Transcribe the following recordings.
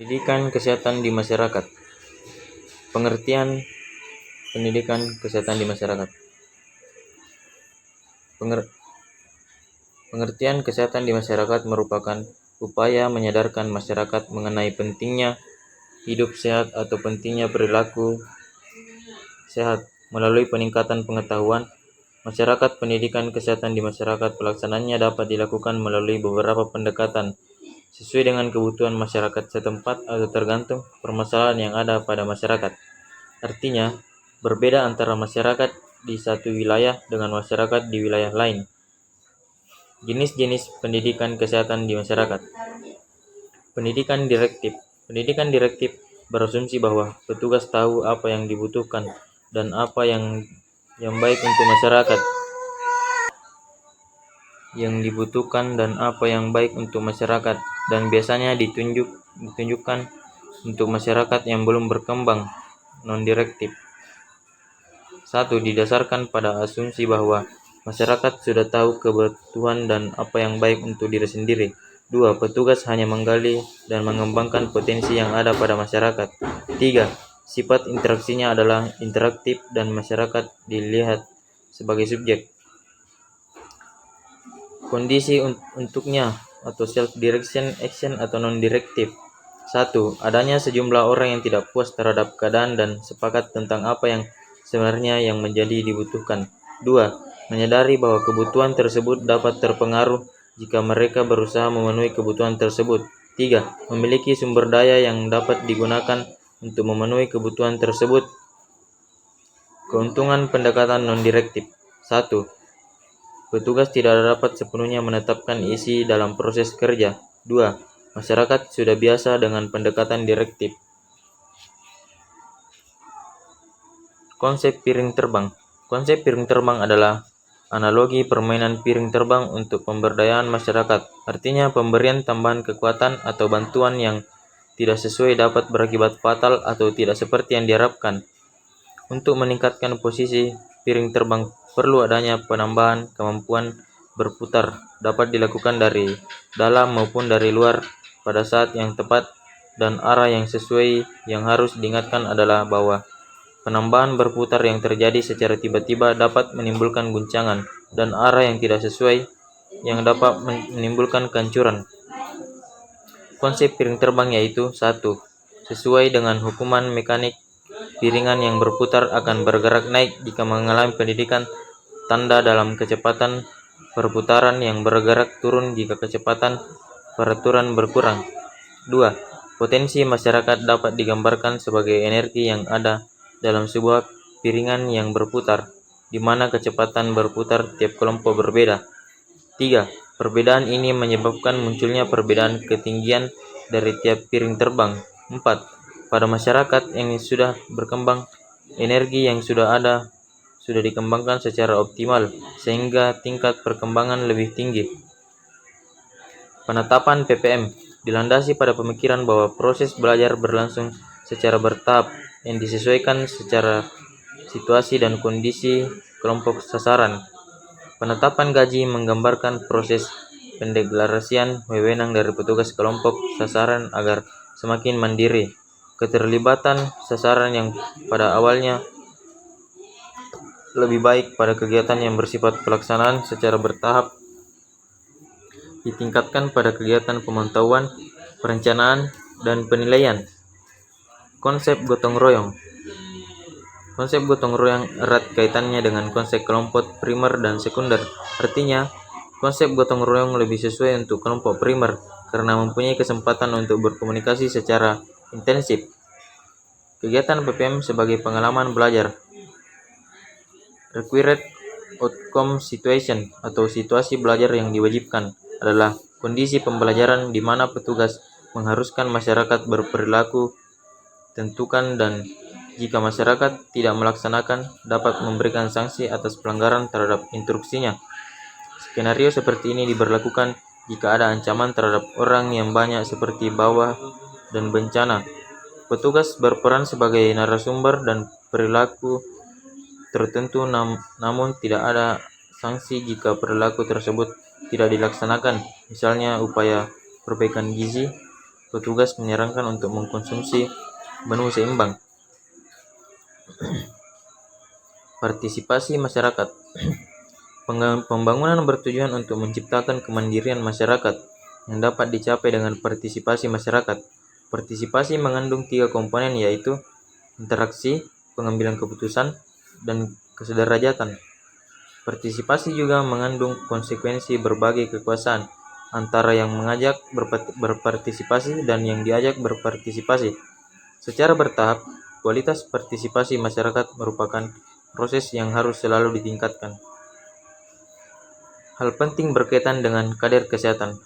Pendidikan kesehatan di masyarakat. Pengertian pendidikan kesehatan di masyarakat. Pengertian kesehatan di masyarakat merupakan upaya menyadarkan masyarakat mengenai pentingnya hidup sehat atau pentingnya perilaku sehat melalui peningkatan pengetahuan masyarakat. Pendidikan kesehatan di masyarakat pelaksanaannya dapat dilakukan melalui beberapa pendekatan sesuai dengan kebutuhan masyarakat setempat atau tergantung permasalahan yang ada pada masyarakat. Artinya, berbeda antara masyarakat di satu wilayah dengan masyarakat di wilayah lain. Jenis-jenis pendidikan kesehatan di masyarakat. Pendidikan direktif. Pendidikan direktif berasumsi bahwa petugas tahu apa yang dibutuhkan dan apa yang baik untuk masyarakat. Dan biasanya ditunjukkan untuk masyarakat yang belum berkembang. Non-direktif. 1. Didasarkan pada asumsi bahwa masyarakat sudah tahu kebutuhan dan apa yang baik untuk diri sendiri. 2. Petugas hanya menggali dan mengembangkan potensi yang ada pada masyarakat. 3. Sifat interaksinya adalah interaktif dan masyarakat dilihat sebagai subjek. Kondisi untuknya atau self-direction action atau non-direktif. 1. Adanya sejumlah orang yang tidak puas terhadap keadaan dan sepakat tentang apa yang sebenarnya yang menjadi dibutuhkan. 2. Menyadari bahwa kebutuhan tersebut dapat terpengaruh jika mereka berusaha memenuhi kebutuhan tersebut. 3. Memiliki sumber daya yang dapat digunakan untuk memenuhi kebutuhan tersebut. Keuntungan pendekatan non-direktif. 1. Petugas tidak dapat sepenuhnya menetapkan isi dalam proses kerja. 2. Masyarakat sudah biasa dengan pendekatan direktif. Konsep piring terbang. Konsep piring terbang adalah analogi permainan piring terbang untuk pemberdayaan masyarakat. Artinya, pemberian tambahan kekuatan atau bantuan yang tidak sesuai dapat berakibat fatal atau tidak seperti yang diharapkan. Untuk meningkatkan posisi piring terbang, perlu adanya penambahan kemampuan berputar, dapat dilakukan dari dalam maupun dari luar pada saat yang tepat dan arah yang sesuai. Yang harus diingatkan adalah bahwa penambahan berputar yang terjadi secara tiba-tiba dapat menimbulkan guncangan, dan arah yang tidak sesuai yang dapat menimbulkan kehancuran. Konsep piring terbang yaitu 1. Sesuai dengan hukuman mekanik, piringan yang berputar akan bergerak naik jika mengalami pendidikan tanda dalam kecepatan perputaran, yang bergerak turun jika kecepatan peraturan berkurang. 2. Potensi masyarakat dapat digambarkan sebagai energi yang ada dalam sebuah piringan yang berputar, di mana kecepatan berputar tiap kelompok berbeda. 3. Perbedaan ini menyebabkan munculnya perbedaan ketinggian dari tiap piring terbang. 4. Pada masyarakat yang sudah berkembang, energi yang sudah ada sudah dikembangkan secara optimal sehingga tingkat perkembangan lebih tinggi. Penetapan PPM dilandasi pada pemikiran bahwa proses belajar berlangsung secara bertahap yang disesuaikan secara situasi dan kondisi kelompok sasaran. Penetapan gaji menggambarkan proses pendeklarasian wewenang dari petugas kelompok sasaran agar semakin mandiri. Keterlibatan sasaran yang pada awalnya lebih baik pada kegiatan yang bersifat pelaksanaan secara bertahap ditingkatkan pada kegiatan pemantauan, perencanaan, dan penilaian. Konsep gotong royong. Konsep gotong royong erat kaitannya dengan konsep kelompok primer dan sekunder. Artinya, konsep gotong royong lebih sesuai untuk kelompok primer karena mempunyai kesempatan untuk berkomunikasi secara intensif. Kegiatan PPM sebagai pengalaman belajar. Required outcome situation atau situasi belajar yang diwajibkan adalah kondisi pembelajaran di mana petugas mengharuskan masyarakat berperilaku tentukan, dan jika masyarakat tidak melaksanakan dapat memberikan sanksi atas pelanggaran terhadap instruksinya. Skenario seperti ini diberlakukan jika ada ancaman terhadap orang yang banyak seperti bawah dan bencana. Petugas berperan sebagai narasumber dan perilaku tertentu, namun tidak ada sanksi jika perilaku tersebut tidak dilaksanakan, misalnya upaya perbaikan gizi petugas menyarankan untuk mengkonsumsi menu seimbang. Partisipasi masyarakat. Pembangunan bertujuan untuk menciptakan kemandirian masyarakat yang dapat dicapai dengan partisipasi masyarakat. Partisipasi mengandung 3 komponen, yaitu interaksi, pengambilan keputusan, dan kesederajatan. Partisipasi juga mengandung konsekuensi berbagi kekuasaan antara yang mengajak berpartisipasi dan yang diajak berpartisipasi. Secara bertahap, kualitas partisipasi masyarakat merupakan proses yang harus selalu ditingkatkan. Hal penting berkaitan dengan kader kesehatan.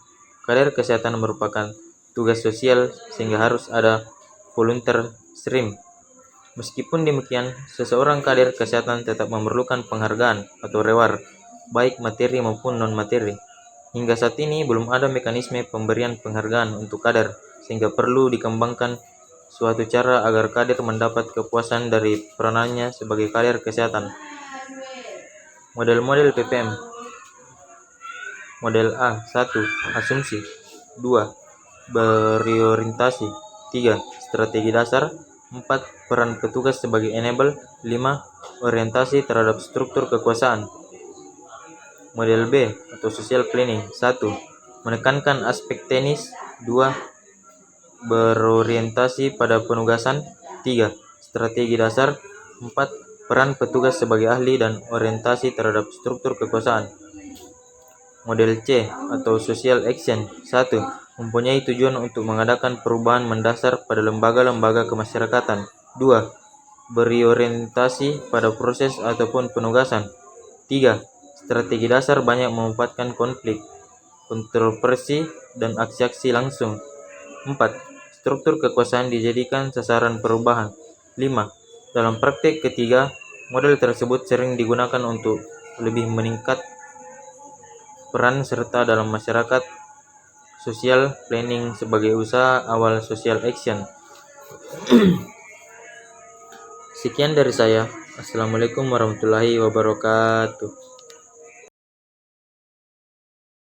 Kader kesehatan merupakan tugas sosial sehingga harus ada volunteer stream. Meskipun demikian, seseorang kader kesehatan tetap memerlukan penghargaan atau reward, baik materi maupun non-materi. Hingga saat ini belum ada mekanisme pemberian penghargaan untuk kader, sehingga perlu dikembangkan suatu cara agar kader mendapat kepuasan dari peranannya sebagai kader kesehatan. Model-model PPM. Model A. 1. Asumsi. 2. Berorientasi. 3. Strategi dasar. 4. Peran petugas sebagai enable. 5. Orientasi terhadap struktur kekuasaan. Model B atau social planning. 1. Menekankan aspek teknis. 2. Berorientasi pada penugasan. 3. Strategi dasar. 4. Peran petugas sebagai ahli dan orientasi terhadap struktur kekuasaan. Model C atau social action. 1. Mempunyai tujuan untuk mengadakan perubahan mendasar pada lembaga-lembaga kemasyarakatan. 2. Beri orientasi pada proses ataupun penugasan. 3. Strategi dasar banyak memanfaatkan konflik, kontroversi, dan aksi-aksi langsung. 4. Struktur kekuasaan dijadikan sasaran perubahan. 5. Dalam praktek ketiga, model tersebut sering digunakan untuk lebih meningkat peran serta dalam masyarakat. Social planning sebagai usaha awal social action. Sekian dari saya. Assalamualaikum warahmatullahi wabarakatuh.